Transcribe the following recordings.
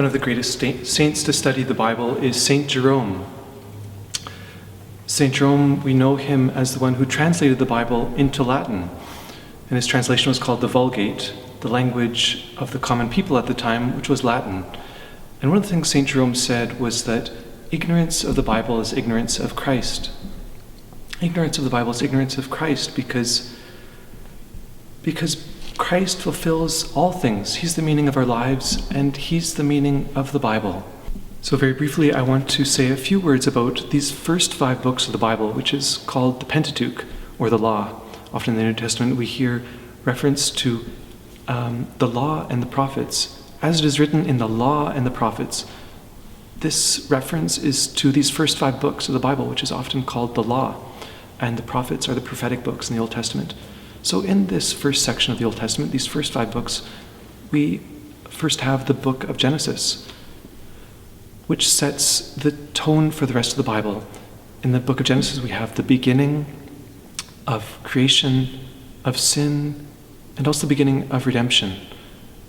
One of the greatest saints to study the Bible is Saint Jerome. Saint Jerome, we know him as the one who translated the Bible into Latin, and his translation was called the Vulgate, the language of the common people at the time, which was Latin. And one of the things Saint Jerome said was that ignorance of the Bible is ignorance of Christ. Ignorance of the Bible is ignorance of Christ because Christ fulfills all things. He's the meaning of our lives, and he's the meaning of the Bible. So very briefly, I want to say a few words about these first 5 books of the Bible, which is called the Pentateuch, or the Law. Often in the New Testament, we hear reference to the Law and the Prophets. As it is written in the Law and the Prophets, this reference is to these first 5 books of the Bible, which is often called the Law, and the Prophets are the prophetic books in the Old Testament. So in this first section of the Old Testament, these first 5 books, we first have the book of Genesis, which sets the tone for the rest of the Bible. In the book of Genesis, we have the beginning of creation, of sin, and also the beginning of redemption.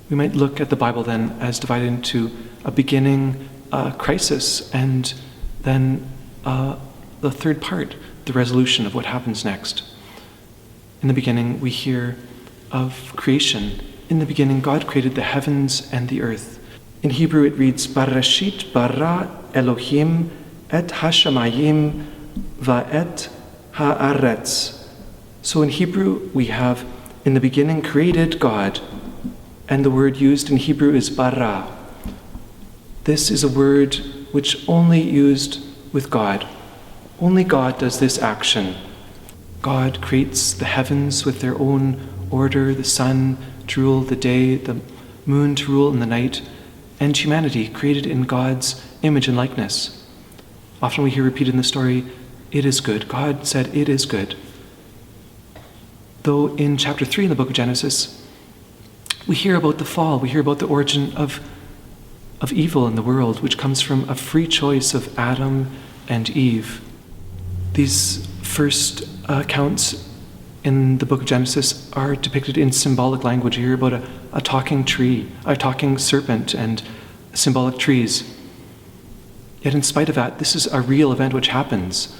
We might look at the Bible then as divided into a beginning, a crisis, and then the third part, the resolution of what happens next. In the beginning, we hear of creation. In the beginning, God created the heavens and the earth. In Hebrew, it reads, Barashit bara Elohim et hashamayim va'et ha'aretz. So in Hebrew, we have, in the beginning, created God, and the word used in Hebrew is bara. This is a word which only used with God. Only God does this action. God creates the heavens with their own order, the sun to rule the day, the moon to rule in the night, and humanity created in God's image and likeness. Often we hear repeated in the story, it is good. God said it is good. Though in chapter 3 in the book of Genesis, we hear about the fall, we hear about the origin of evil in the world, which comes from a free choice of Adam and Eve. These first accounts in the book of Genesis are depicted in symbolic language. You hear about a talking tree, a talking serpent, and symbolic trees. Yet in spite of that, this is a real event which happens.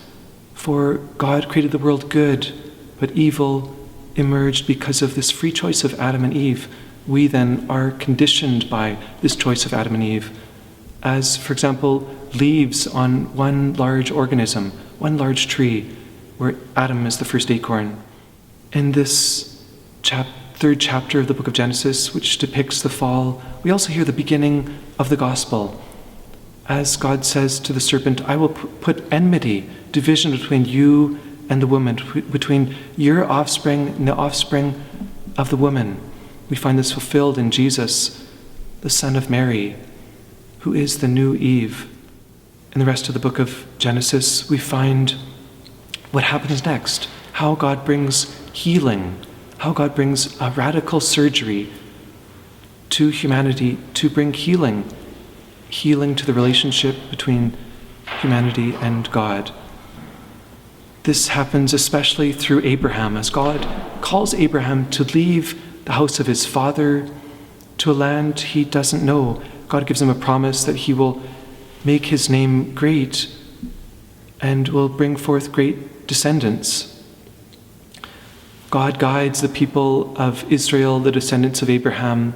For God created the world good, but evil emerged because of this free choice of Adam and Eve. We then are conditioned by this choice of Adam and Eve. As, for example, leaves on one large organism, one large tree, where Adam is the first acorn. In this third chapter of the book of Genesis, which depicts the fall, we also hear the beginning of the gospel. As God says to the serpent, I will put enmity, division between you and the woman, between your offspring and the offspring of the woman. We find this fulfilled in Jesus, the son of Mary, who is the new Eve. In the rest of the book of Genesis, we find what happens next, how God brings healing, how God brings a radical surgery to humanity to bring healing to the relationship between humanity and God. This happens especially through Abraham, as God calls Abraham to leave the house of his father to a land he doesn't know. God gives him a promise that he will make his name great and will bring forth great descendants. God guides the people of Israel, the descendants of Abraham,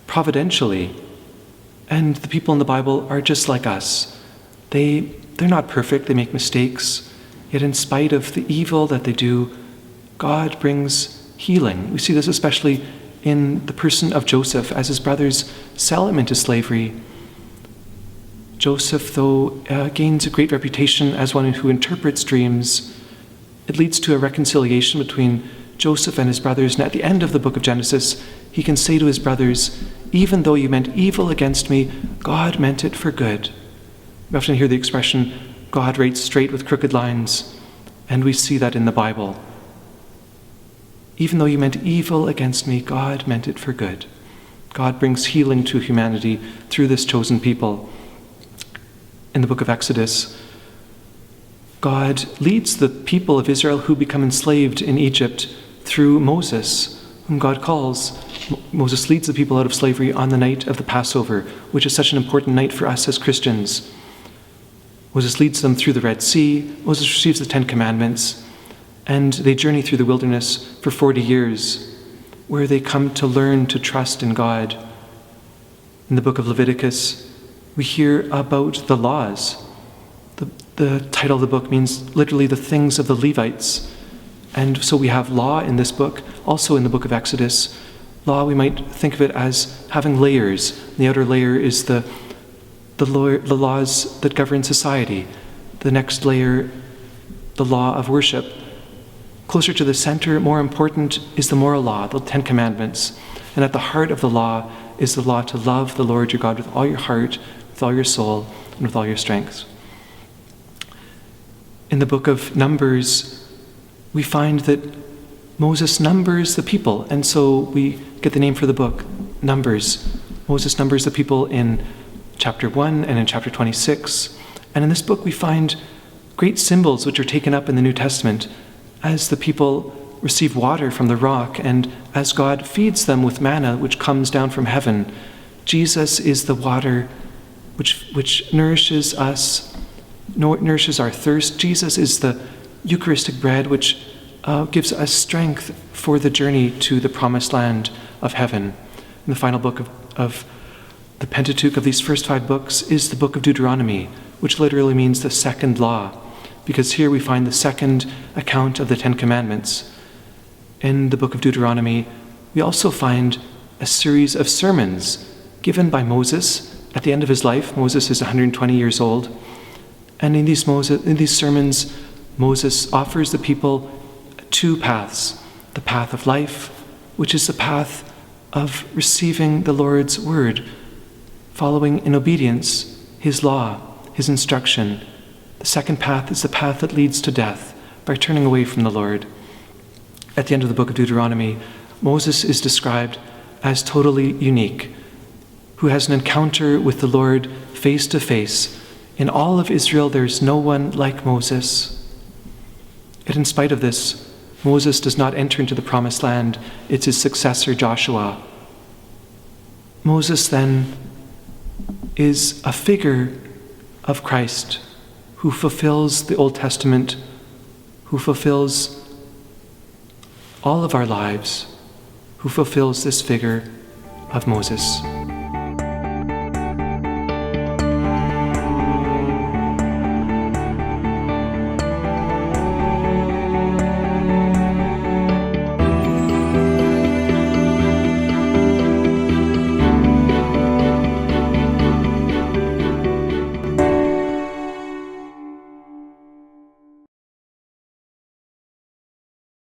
providentially. And the people in the Bible are just like us. They're not perfect, they make mistakes. Yet in spite of the evil that they do, God brings healing. We see this especially in the person of Joseph, as his brothers sell him into slavery. Joseph, though, gains a great reputation as one who interprets dreams. It leads to a reconciliation between Joseph and his brothers, and at the end of the book of Genesis, he can say to his brothers, even though you meant evil against me, God meant it for good. We often hear the expression, God writes straight with crooked lines, and we see that in the Bible. Even though you meant evil against me, God meant it for good. God brings healing to humanity through this chosen people. In the book of Exodus, God leads the people of Israel who become enslaved in Egypt through Moses. whom God calls. Moses leads the people out of slavery on the night of the Passover, which is such an important night for us as Christians. Moses leads them through the Red Sea. Moses receives the 10 Commandments, and they journey through the wilderness for 40 years, where they come to learn to trust in God. In the book of Leviticus, we hear about the laws. The title of the book means literally the things of the Levites. And so we have law in this book. Also in the book of Exodus, law, we might think of it as having layers. The outer layer is the laws that govern society. The next layer, the law of worship. Closer to the center, more important, is the moral law, the 10 Commandments. And at the heart of the law is the law to love the Lord your God with all your heart, with all your soul, and with all your strength. In the book of Numbers, we find that Moses numbers the people, and so we get the name for the book, Numbers. Moses numbers the people in chapter 1 and in chapter 26. And in this book we find great symbols which are taken up in the New Testament as the people receive water from the rock and as God feeds them with manna which comes down from heaven. Jesus is the water which nourishes us, nourishes our thirst. Jesus is the Eucharistic bread which gives us strength for the journey to the promised land of heaven. And the final book of the Pentateuch, of these first 5 books, is the book of Deuteronomy, which literally means the second law, because here we find the second account of the 10 Commandments. In the book of Deuteronomy, we also find a series of sermons given by Moses at the end of his life. Moses is 120 years old. And in these sermons, Moses offers the people 2 paths. The path of life, which is the path of receiving the Lord's word, following in obedience his law, his instruction. The second path is the path that leads to death, by turning away from the Lord. At the end of the book of Deuteronomy, Moses is described as totally unique, who has an encounter with the Lord face to face. In all of Israel, there's no one like Moses. Yet in spite of this, Moses does not enter into the promised land. It's his successor, Joshua. Moses then is a figure of Christ who fulfills the Old Testament, who fulfills all of our lives, who fulfills this figure of Moses.